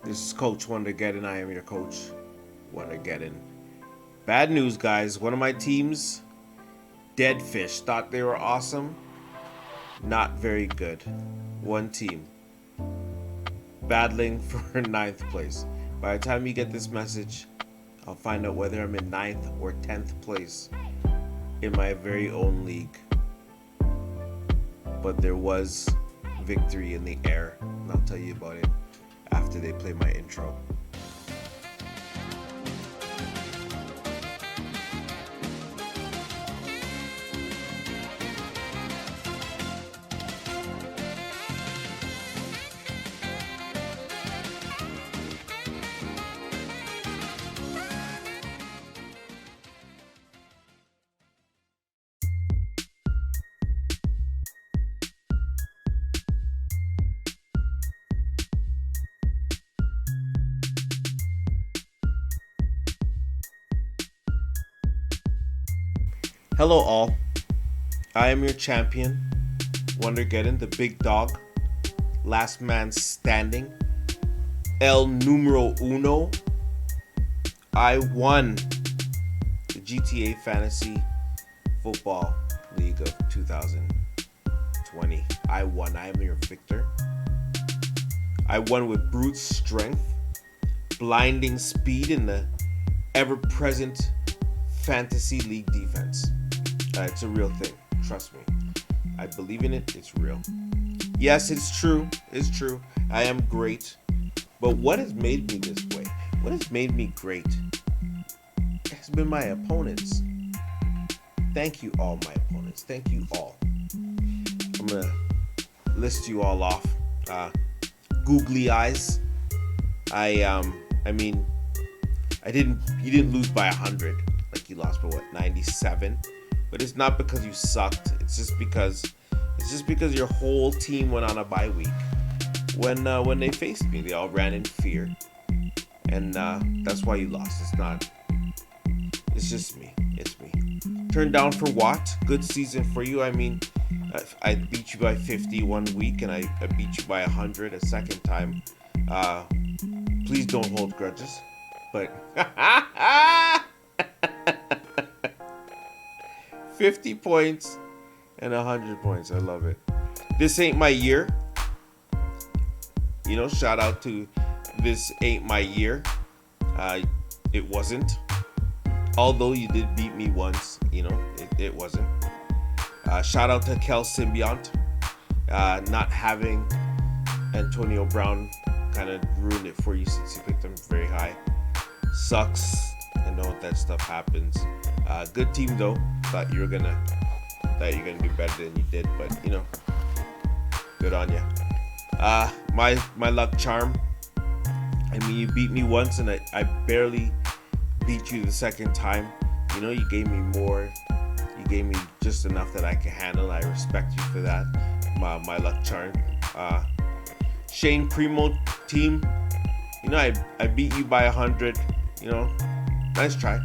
This is Coach Wondergeddon. I am your coach, Wondergeddon. Bad news, guys. One of my teams, Dead Fish, thought they were awesome. Not very good. One team battling for ninth place. By the time you get this message, I'll find out whether I'm in ninth or 10th place in my very own league. But there was victory in the air, and I'll tell you about it after they play my intro. Hello, all. I am your champion, Wondergeddon, the big dog, last man standing, El Numero Uno. I won the GTA Fantasy Football League of 2020. I won. I am your victor. I won with brute strength, blinding speed, and the ever-present fantasy league defense. It's a real thing. Trust me. I believe in it. It's real. Yes, it's true. It's true. I am great. But what has made me this way? What has made me great? It has been my opponents. Thank you, all my opponents. Thank you all. I'm going to list you all off. Googly eyes. You didn't lose by 100. Like you lost by 97? But it's not because you sucked. It's just because your whole team went on a bye week. When they faced me, they all ran in fear, and that's why you lost. It's just me. It's me. Turned down for what? Good season for you. I mean, I beat you by 50 one week, and I beat you by 100 a second time. Please don't hold grudges. But 50 points and 100 points. I love it. This ain't my year. Shout out to This Ain't My Year. It wasn't. Although you did beat me once, it wasn't. Shout out to Kel Symbiont. Not having Antonio Brown kind of ruined it for you since you picked him very high. Sucks. I know that stuff happens. Good team though. Thought you were gonna do better than you did, but good on you. My luck charm. I mean, you beat me once, and I barely beat you the second time. You gave me more. You gave me just enough that I can handle. I respect you for that. My luck charm. Shane Primo team. I beat you by 100. Nice try.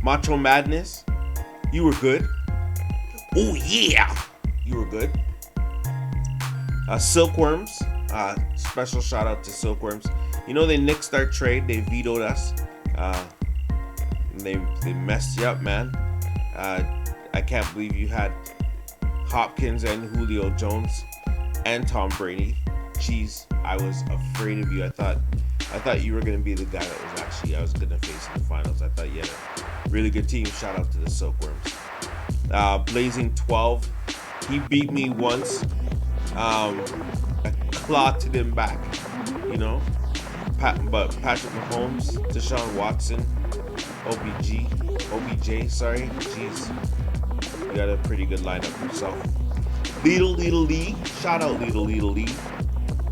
Macho Madness, you were good. Oh yeah, you were good. Silkworms, special shout out to Silkworms. They nixed our trade. They vetoed us. They messed you up, man. I can't believe you had Hopkins and Julio Jones and Tom Brady. Jeez, I was afraid of you. I thought you were going to be the guy that I was going to face in the finals. I thought you had a really good team. Shout out to the Silkworms. Blazing 12. He beat me once. I clotted him back. But Patrick Mahomes, Deshaun Watson, OBJ, sorry. Jeez. You got a pretty good lineup yourself. Little Lee. Shout out Little Lee.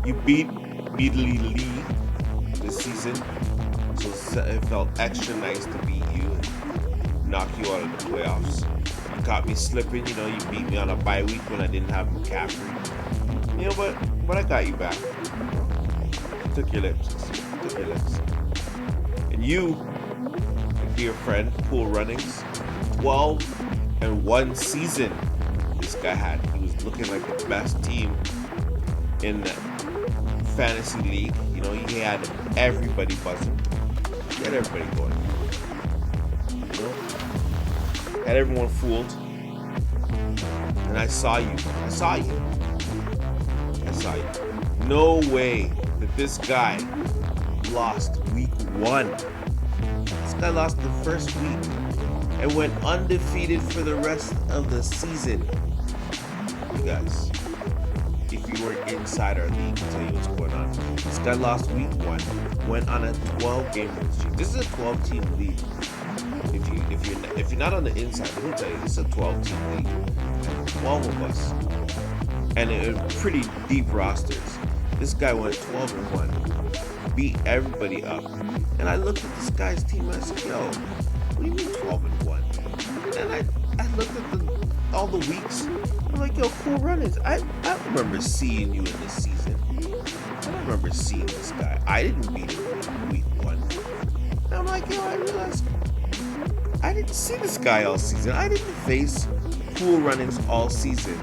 You beat Little Lee this season, so it felt extra nice to beat you and knock you out of the playoffs. You caught me slipping. You beat me on a bye week when I didn't have McCaffrey. But I got you back. Took your lips. And you, dear friend, Cool Runnings, 12-1 season. This guy had. He was looking like the best team in fantasy league. You know, he had everybody buzzing. He had everybody going. You know? Had everyone fooled. And I saw you. I saw you. I saw you. No way that this guy lost week 1. This guy lost the first week and went undefeated for the rest of the season. You guys, if you were inside our league, I'll tell you what's going on. This guy lost week 1, went on a 12-game win streak. This is a 12-team league. If you're not on the inside, let me tell you, this is a 12-team league. And 12 of us, and it was pretty deep rosters. This guy went 12-1, beat everybody up. And I looked at this guy's team and I said, yo, what do you mean 12-1? And I looked at all the weeks. I'm like, yo, Cool Runnings. I remember seeing you in this season. I remember seeing this guy. I didn't beat him week 1. And I'm like, yo, I realized I didn't see this guy all season. I didn't face Cool Runnings all season.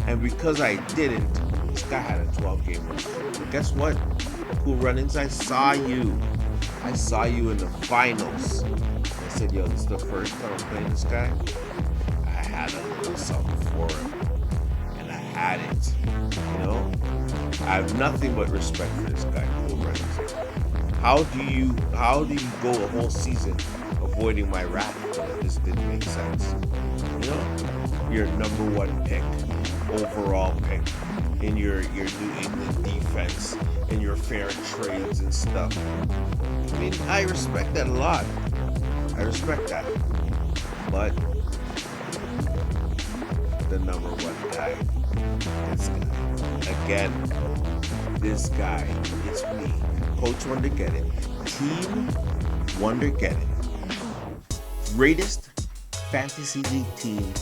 And because I didn't, this guy had a 12-game win streak. But guess what? Cool Runnings, I saw you. I saw you in the finals. I said, yo, this is the first time I'm playing this guy. I had a little something for him. And I had it. You know? I have nothing but respect for this guy, Cool Runnings. How do you go a whole season avoiding my wrath? This didn't make sense. You know? Your number 1 pick, overall pick, in your New England defense, in your fair trades and stuff. I mean, I respect that a lot. I respect that. But the number 1 guy, this guy. Again, this guy is me, Coach Wondergeddon, Team Wondergeddon. Greatest fantasy league team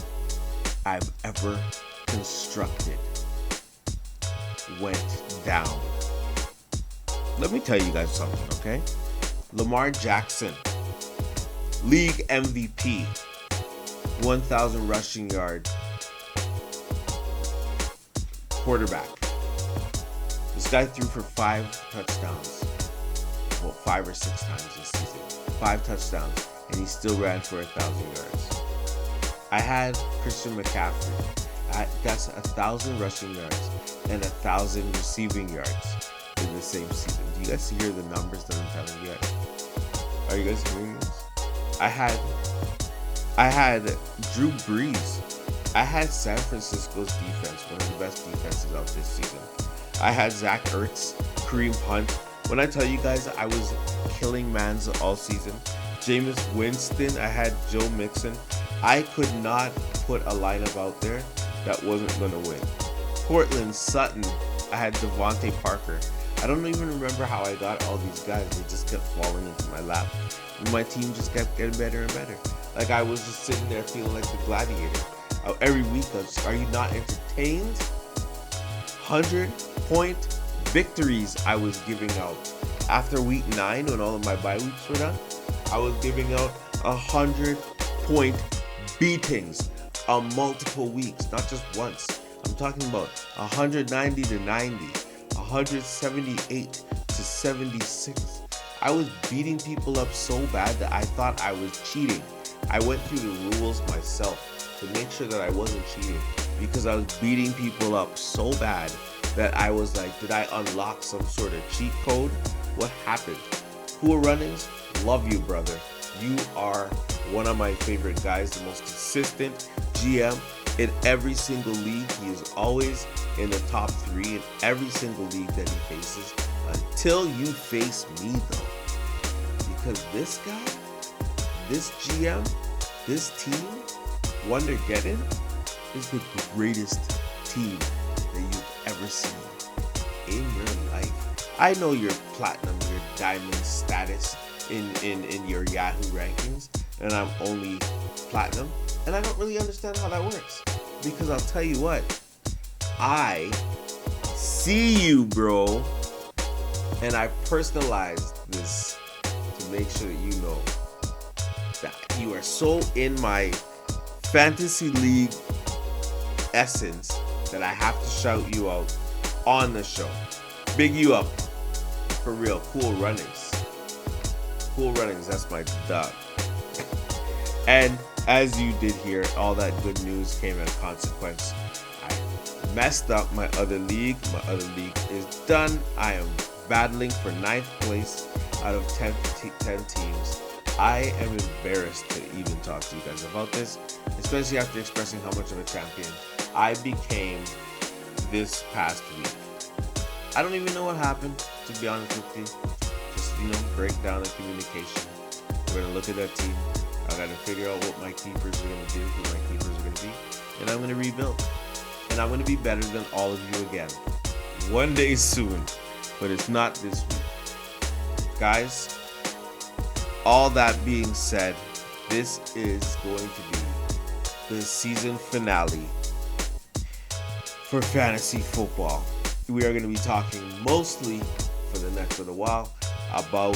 I've ever constructed went down. Let me tell you guys something, okay? Lamar Jackson, league MVP, 1,000 rushing yards, quarterback. This guy threw for 5 touchdowns, well, 5 or 6 times this season. 5 touchdowns, and he still ran for 1,000 yards. I had Christian McCaffrey. That's 1,000 rushing yards and 1,000 receiving yards in the same season. Do you guys hear the numbers that I'm telling you guys? Are you guys hearing this? I had Drew Brees. I had San Francisco's defense, one of the best defenses out this season. I had Zach Ertz, Kareem Hunt. When I tell you guys I was killing mans all season, Jameis Winston, I had Joe Mixon. I could not put a lineup out there that wasn't going to win. Portland Sutton, I had Devontae Parker. I don't even remember how I got all these guys. They just kept falling into my lap. And my team just kept getting better and better. Like I was just sitting there feeling like the gladiator. Every week, are you not entertained? 100-point victories I was giving out. After week 9, when all of my bye weeks were done, I was giving out 100-point beatings on multiple weeks, not just once. I'm talking about 190 to 90, 178 to 76. I was beating people up so bad that I thought I was cheating. I went through the rules myself to make sure that I wasn't cheating, because I was beating people up so bad that I was like, did I unlock some sort of cheat code? What happened? Cool Runnings, love you, brother. You are one of my favorite guys, the most consistent GM in every single league. He is always in the top 3 in every single league that he faces, until you face me though. Because this guy, this GM, this team, Wondergeddon, is the greatest team that you've ever seen in your life. I know your platinum, your diamond status in your Yahoo rankings, and I'm only platinum, and I don't really understand how that works. Because I'll tell you what, I see you, bro, and I personalized this to make sure that you know that you are so in my fantasy league essence that I have to shout you out on the show. Big you up. For real. Cool runnings. Cool runnings. That's my dog. And as you did hear, all that good news came as a consequence. I messed up my other league. My other league is done. I am battling for 9th place out of 10 teams. I am embarrassed to even talk to you guys about this, especially after expressing how much of a champion I became this past week. I don't even know what happened, to be honest with you. Just, break down the communication. We're going to look at that team. I got to figure out what my keepers are going to do, who my keepers are going to be, and I'm going to rebuild. And I'm going to be better than all of you again. One day soon, but it's not this week. Guys, all that being said, this is going to be the season finale for fantasy football. We are going to be talking mostly for the next little while about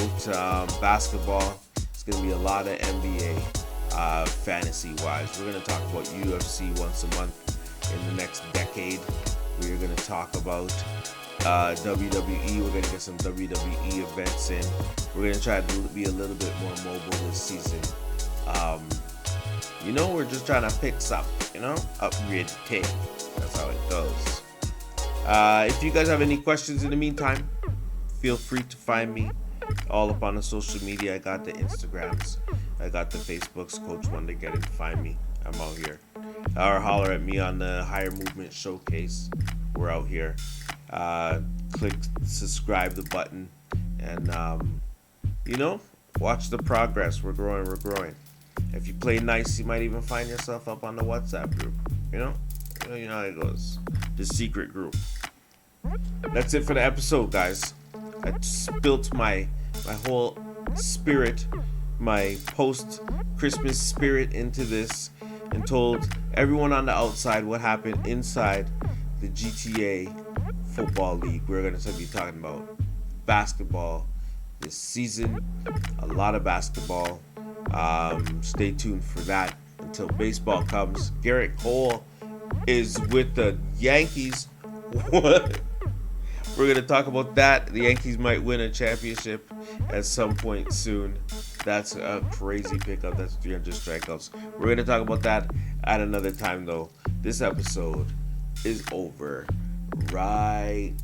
basketball. It's going to be a lot of NBA fantasy-wise. We're going to talk about UFC once a month in the next decade. We are going to talk about WWE. We're going to get some WWE events in. We're going to try to be a little bit more mobile this season. We're just trying to pick some, upgrade the team. That's how it goes. If you guys have any questions in the meantime, feel free to find me all up on the social media. I got the Instagrams. I got the Facebooks. Coach Wondergeddon. Find me. I'm out here. Or holler at me on the Higher Movement Showcase. We're out here. Click subscribe the button and watch the progress. We're growing. If you play nice, you might even find yourself up on the WhatsApp group. You know how it goes. The secret group. That's it for the episode, guys. I spilt my whole spirit, my post-Christmas spirit into this and told everyone on the outside what happened inside the GTA Football League. We're going to be talking about basketball this season. A lot of basketball. Stay tuned for that until baseball comes. Garrett Cole is with the Yankees. What? We're going to talk about that. The Yankees might win a championship at some point soon. That's a crazy pickup. That's 300 strikeouts. We're going to talk about that at another time, though. This episode is over right